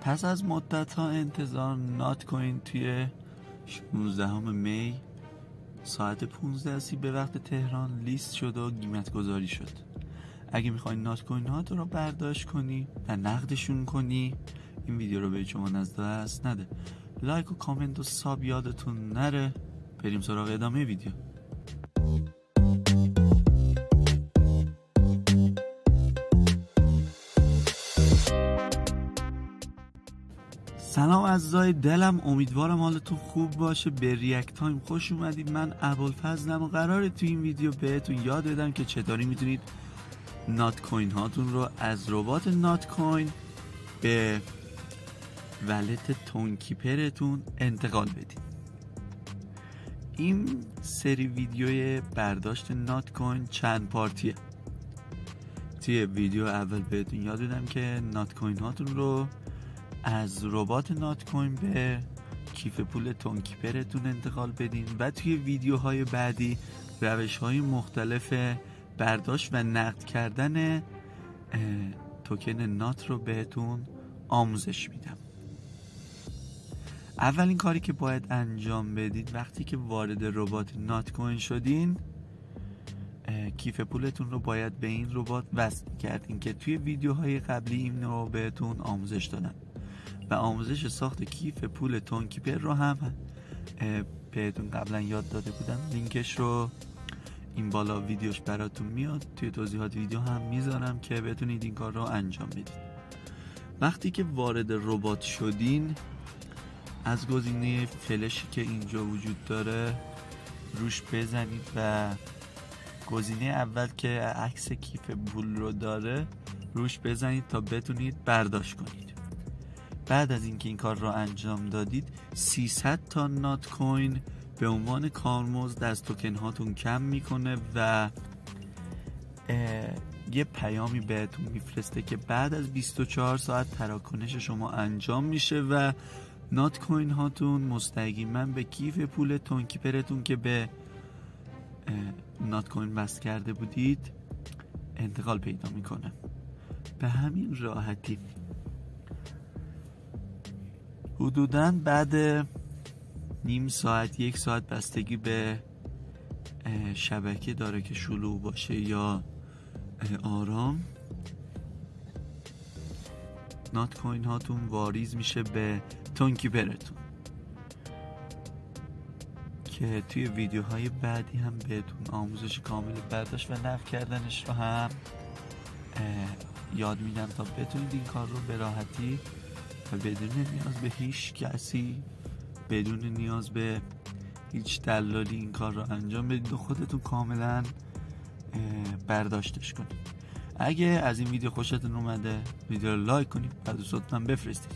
پس از مدت ها انتظار نات کوین توی 16 می ساعت 15 به وقت تهران لیست شد و قیمت گذاری شد. اگه میخوای نات کوین ها تو رو برداشت کنی و نقدشون کنی، این ویدیو رو به شما از دست نده. لایک و کامنت و ساب یادتون نره. بریم سراغ ادامه ویدیو. سلام عزیزای دلم، امیدوارم حالتون خوب باشه. به ریاکت تایم خوش اومدید. من ابوالفضلم و قراره تو این ویدیو بهتون یاد بدم که چطوری میتونید نات کوین هاتون رو از ربات نات کوین به ولت تونکیپرتون انتقال بدید. این سری ویدیوی برداشت نات کوین چند پارتیه. توی ویدیو اول بهتون یاد بدم که نات کوین هاتون رو از ربات نات کوین به کیف پول تونکیپرتون انتقال بدین و توی ویدیوهای بعدی روش‌های مختلف برداشت و نقد کردن توکن نات رو بهتون آموزش میدم. اولین کاری که باید انجام بدید وقتی که وارد ربات نات کوین شدین، کیف پولتون رو باید به این ربات وصل کردین که توی ویدیوهای قبلی این رو بهتون آموزش دادم و آموزش ساخت کیف پول تونکیپر رو هم بهتون قبلا یاد داده بودم. لینکش رو این بالا ویدیوش براتون میاد، توی توضیحات ویدیو هم میذارم که بتونید این کار رو انجام بدید. وقتی که وارد ربات شدین، از گزینه فلشی که اینجا وجود داره روش بزنید و گزینه اول که عکس کیف پول رو داره روش بزنید تا بتونید برداشت کنید. بعد از اینکه این کار رو انجام دادید، 300 تا نات کوین به عنوان کارمزد از توکن هاتون کم میکنه و یه پیامی بهتون میفرسته که بعد از 24 ساعت تراکنش شما انجام میشه و نات کوین هاتون مستقیما به کیف پول تونکیپرتون که به نات کوین بس کرده بودید انتقال پیدا میکنه. به همین راحتی. حدوداً بعد نیم ساعت 1 ساعت بستگی به شبکه داره که شلوغ باشه یا آرام، نات کوین هاتون واریز میشه به تونکیپرتون که توی ویدیوهای بعدی هم بهتون آموزش کامل برداشت و نقد کردنش رو هم یاد میدم تا بتونید این کار رو به راحتی و بدون نیاز به هیچ کسی، بدون نیاز به هیچ دلالی این کار رو انجام بدید و خودتون کاملا برداشتش کنید. اگه از این ویدیو خوشتون اومده ویدیو رو لایک کنید و دوستاتون بفرستید.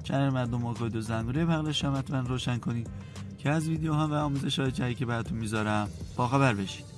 چنل مردم آگاهی و زنگوله بغلش هم حتما روشن کنید که از ویدیوها و آموزش‌های جدیدی که براتون میذارم باخبر بشید.